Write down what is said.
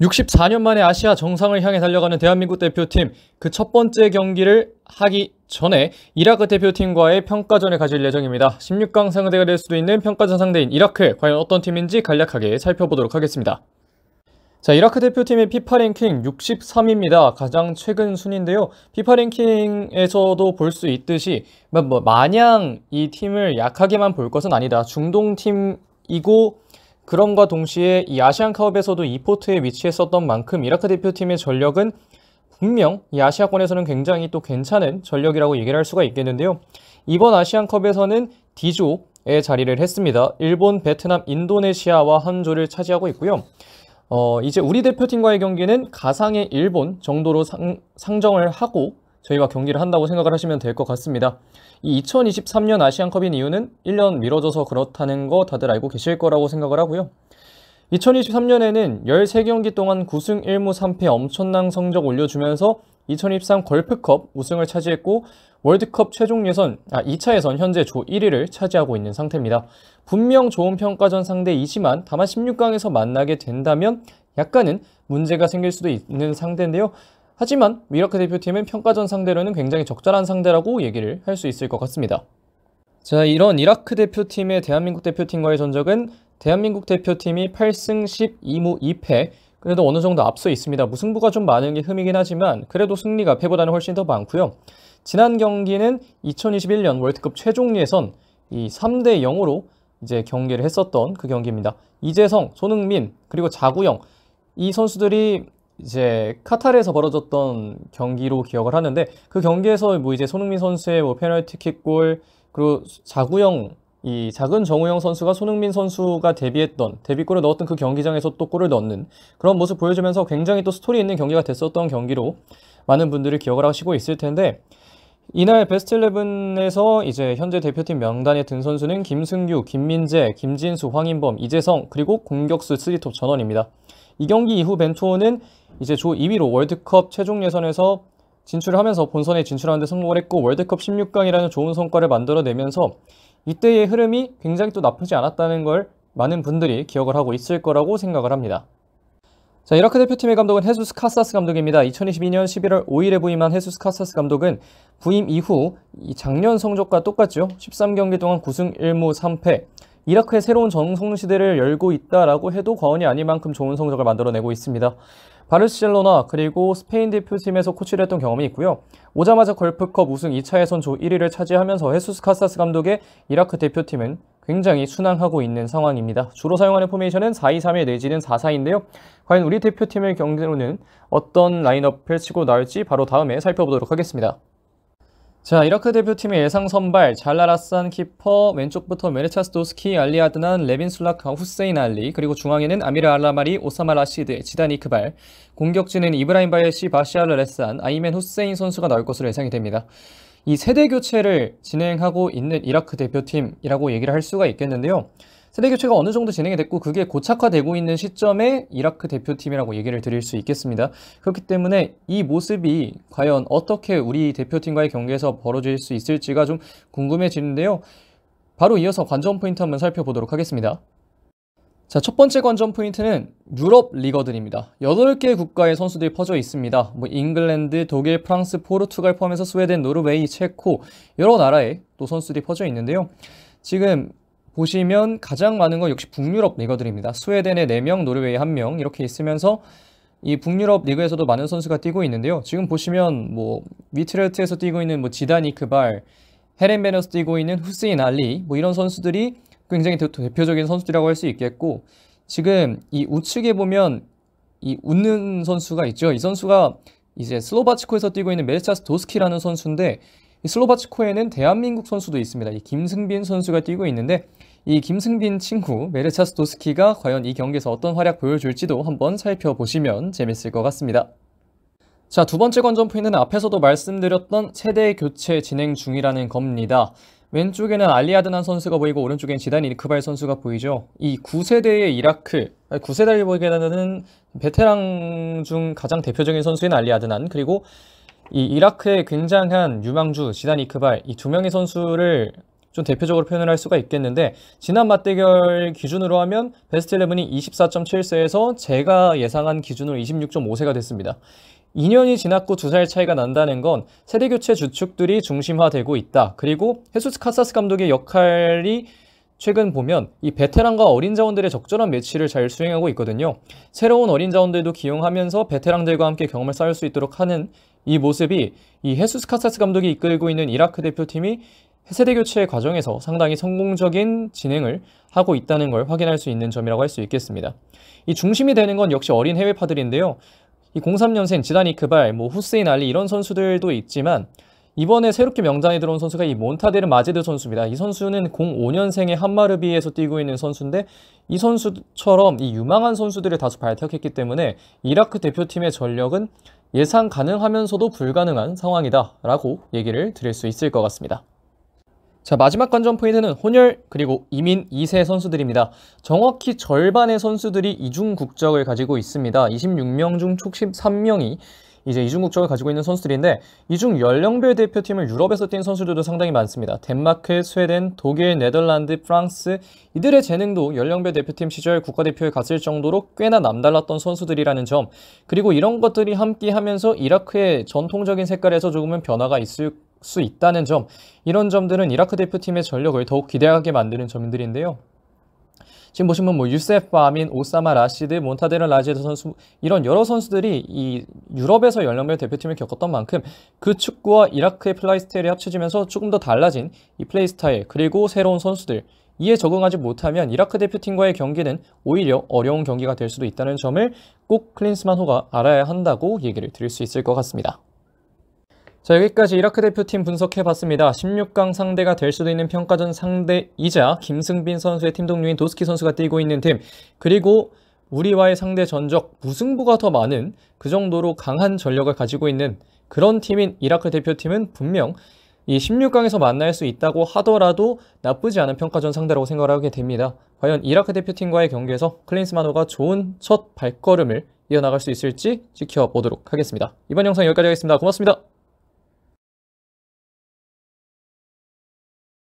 64년 만에 아시아 정상을 향해 달려가는 대한민국 대표팀, 그 첫 번째 경기를 하기 전에 이라크 대표팀과의 평가전을 가질 예정입니다. 16강 상대가 될 수도 있는 평가전 상대인 이라크, 과연 어떤 팀인지 간략하게 살펴보도록 하겠습니다. 자, 이라크 대표팀의 피파 랭킹 63위입니다. 가장 최근 순인데요. 피파 랭킹에서도 볼 수 있듯이 마냥 이 팀을 약하게만 볼 것은 아니다. 중동 팀이고 그럼과 동시에 이 아시안컵에서도 2포트에 위치했었던 만큼 이라크 대표팀의 전력은 분명 이 아시아권에서는 굉장히 또 괜찮은 전력이라고 얘기를 할 수가 있겠는데요. 이번 아시안컵에서는 D조에 자리를 했습니다. 일본, 베트남, 인도네시아와 한 조를 차지하고 있고요. 이제 우리 대표팀과의 경기는 가상의 일본 정도로 상정을 하고 저희와 경기를 한다고 생각을 하시면 될 것 같습니다. 이 2023년 아시안컵인 이유는 1년 미뤄져서 그렇다는 거 다들 알고 계실 거라고 생각을 하고요. 2023년에는 13경기 동안 9승 1무 3패 엄청난 성적 올려주면서 2023 걸프컵 우승을 차지했고 월드컵 최종 예선 2차 예선 현재 조 1위를 차지하고 있는 상태입니다. 분명 좋은 평가전 상대이지만 다만 16강에서 만나게 된다면 약간은 문제가 생길 수도 있는 상대인데요. 하지만 이라크 대표팀은 평가전 상대로는 굉장히 적절한 상대라고 얘기를 할 수 있을 것 같습니다. 자, 이런 이라크 대표팀의 대한민국 대표팀과의 전적은 대한민국 대표팀이 8승 12무 2패, 그래도 어느 정도 앞서 있습니다. 무승부가 좀 많은 게 흠이긴 하지만 그래도 승리가 패보다는 훨씬 더 많고요. 지난 경기는 2021년 월드컵 최종 예선 이 3대 0으로 이제 경기를 했었던 그 경기입니다. 이재성, 손흥민, 그리고 자구영, 이 선수들이 이제 카타르에서 벌어졌던 경기로 기억을 하는데, 그 경기에서 이제 손흥민 선수의 페널티킥골, 그리고 자구영, 이 작은 정우영 선수가 손흥민 선수가 데뷔골을 넣었던 그 경기장에서 또 골을 넣는 그런 모습 보여주면서 굉장히 또 스토리 있는 경기가 됐었던 경기로 많은 분들이 기억을 하시고 있을 텐데, 이날 베스트 11에서 이제 현재 대표팀 명단에 든 선수는 김승규, 김민재, 김진수, 황인범, 이재성, 그리고 공격수 3톱 전원입니다. 이 경기 이후 벤투호는 이제 조 2위로 월드컵 최종 예선에서 진출하면서 본선에 진출하는 데 성공을 했고, 월드컵 16강이라는 좋은 성과를 만들어내면서 이때의 흐름이 굉장히 또 나쁘지 않았다는 걸 많은 분들이 기억을 하고 있을 거라고 생각을 합니다. 자, 이라크 대표팀의 감독은 헤수스 카사스 감독입니다. 2022년 11월 5일에 부임한 헤수스 카사스 감독은 부임 이후 이 작년 성적과 똑같죠. 13경기 동안 9승 1무 3패. 이라크의 새로운 전성시대를 열고 있다라고 해도 과언이 아닐 만큼 좋은 성적을 만들어내고 있습니다. 바르셀로나 그리고 스페인 대표팀에서 코치를 했던 경험이 있고요. 오자마자 걸프컵 우승 2차 예선 조 1위를 차지하면서 헤수스 카사스 감독의 이라크 대표팀은 굉장히 순항하고 있는 상황입니다. 주로 사용하는 포메이션은 4-2-3-1 내지는 4-4인데요. 과연 우리 대표팀의 경기로는 어떤 라인업 펼치고 나올지 바로 다음에 살펴보도록 하겠습니다. 자, 이라크 대표팀의 예상 선발 잘라라산 키퍼, 왼쪽부터 메르차스 도스키, 알리 아드난, 레빈 술락, 후세인 알리, 그리고 중앙에는 아미르 알라마리, 오사마 라시드, 지단 이크발, 공격진은 이브라임 바예시, 바시알 레산, 아이멘 후세인 선수가 나올 것으로 예상이 됩니다. 이 세대 교체를 진행하고 있는 이라크 대표팀이라고 얘기를 할 수가 있겠는데요. 세대 교체가 어느 정도 진행이 됐고 그게 고착화되고 있는 시점에 이라크 대표팀이라고 얘기를 드릴 수 있겠습니다. 그렇기 때문에 이 모습이 과연 어떻게 우리 대표팀과의 경기에서 벌어질 수 있을지가 좀 궁금해지는데요. 바로 이어서 관전 포인트 한번 살펴보도록 하겠습니다. 자, 첫 번째 관전 포인트는 유럽 리거들입니다. 8개 국가의 선수들이 퍼져 있습니다. 잉글랜드, 독일, 프랑스, 포르투갈 포함해서 스웨덴, 노르웨이, 체코 여러 나라의 또 선수들이 퍼져 있는데요. 지금 보시면 가장 많은 건 역시 북유럽 리거들입니다. 스웨덴에 4명, 노르웨이 1명 이렇게 있으면서 이 북유럽 리그에서도 많은 선수가 뛰고 있는데요. 지금 보시면 위트레트에서 뛰고 있는 지단 이크발, 헤렌베너스 뛰고 있는 후세인 알리 이런 선수들이 굉장히 대표적인 선수들이라고 할 수 있겠고, 지금 이 우측에 보면 이 웃는 선수가 있죠. 이 선수가 이제 슬로바치코에서 뛰고 있는 메르차스 도스키라는 선수인데, 이 슬로바치코에는 대한민국 선수도 있습니다. 이 김승빈 선수가 뛰고 있는데, 이 김승빈 친구 메르차스 도스키가 과연 이 경기에서 어떤 활약 보여줄지도 한번 살펴보시면 재밌을 것 같습니다. 자, 두 번째 관전 포인트는 앞에서도 말씀드렸던 세대 교체 진행 중이라는 겁니다. 왼쪽에는 알리 아드난 선수가 보이고 오른쪽엔 지단 이크발 선수가 보이죠. 이 9세대의 이라크, 9세대보기에는 베테랑 중 가장 대표적인 선수인 알리 아드난, 그리고 이 이라크의 굉장한 유망주 지단 이크발, 이 두 명의 선수를 좀 대표적으로 표현을 할 수가 있겠는데, 지난 맞대결 기준으로 하면 베스트 11이 24.7세에서 제가 예상한 기준으로 26.5세가 됐습니다. 2년이 지났고 2살 차이가 난다는 건 세대교체 주축들이 중심화되고 있다. 그리고 헤수스 카사스 감독의 역할이 최근 보면 이 베테랑과 어린 자원들의 적절한 매치를 잘 수행하고 있거든요. 새로운 어린 자원들도 기용하면서 베테랑들과 함께 경험을 쌓을 수 있도록 하는 이 모습이 이 헤수스 카사스 감독이 이끌고 있는 이라크 대표팀이 세대 교체 과정에서 상당히 성공적인 진행을 하고 있다는 걸 확인할 수 있는 점이라고 할 수 있겠습니다. 이 중심이 되는 건 역시 어린 해외파들인데요. 이 03년생 지단 이크발, 후세인 알리 이런 선수들도 있지만 이번에 새롭게 명단에 들어온 선수가 이 몬타데르 마제드 선수입니다. 이 선수는 05년생의 함마르비에서 뛰고 있는 선수인데 이 선수처럼 이 유망한 선수들을 다수 발탁했기 때문에 이라크 대표팀의 전력은 예상 가능하면서도 불가능한 상황이다라고 얘기를 드릴 수 있을 것 같습니다. 자, 마지막 관전 포인트는 혼혈 그리고 이민 2세 선수들입니다. 정확히 절반의 선수들이 이중 국적을 가지고 있습니다. 26명 중 총 13명이 이제 이중 국적을 가지고 있는 선수들인데 이 중 연령별 대표팀을 유럽에서 뛴 선수들도 상당히 많습니다. 덴마크, 스웨덴, 독일, 네덜란드, 프랑스 이들의 재능도 연령별 대표팀 시절 국가대표에 갔을 정도로 꽤나 남달랐던 선수들이라는 점, 그리고 이런 것들이 함께하면서 이라크의 전통적인 색깔에서 조금은 변화가 있을 수 있다는 점, 이런 점들은 이라크 대표팀의 전력을 더욱 기대하게 만드는 점들인데요. 지금 보시면 유세프 아민, 오사마 라시드, 몬타데르 라제드 선수 이런 여러 선수들이 이 유럽에서 연령별 대표팀을 겪었던 만큼 그 축구와 이라크의 플레이 스타일이 합쳐지면서 조금 더 달라진 이 플레이 스타일, 그리고 새로운 선수들 이에 적응하지 못하면 이라크 대표팀과의 경기는 오히려 어려운 경기가 될 수도 있다는 점을 꼭 클린스만 호가 알아야 한다고 얘기를 드릴 수 있을 것 같습니다. 자, 여기까지 이라크 대표팀 분석해봤습니다. 16강 상대가 될 수도 있는 평가전 상대이자 김승빈 선수의 팀 동료인 도스키 선수가 뛰고 있는 팀, 그리고 우리와의 상대 전적 무승부가 더 많은 그 정도로 강한 전력을 가지고 있는 그런 팀인 이라크 대표팀은 분명 이 16강에서 만날 수 있다고 하더라도 나쁘지 않은 평가전 상대라고 생각을 하게 됩니다. 과연 이라크 대표팀과의 경기에서 클린스만 호가 좋은 첫 발걸음을 이어나갈 수 있을지 지켜보도록 하겠습니다. 이번 영상 여기까지 하겠습니다. 고맙습니다.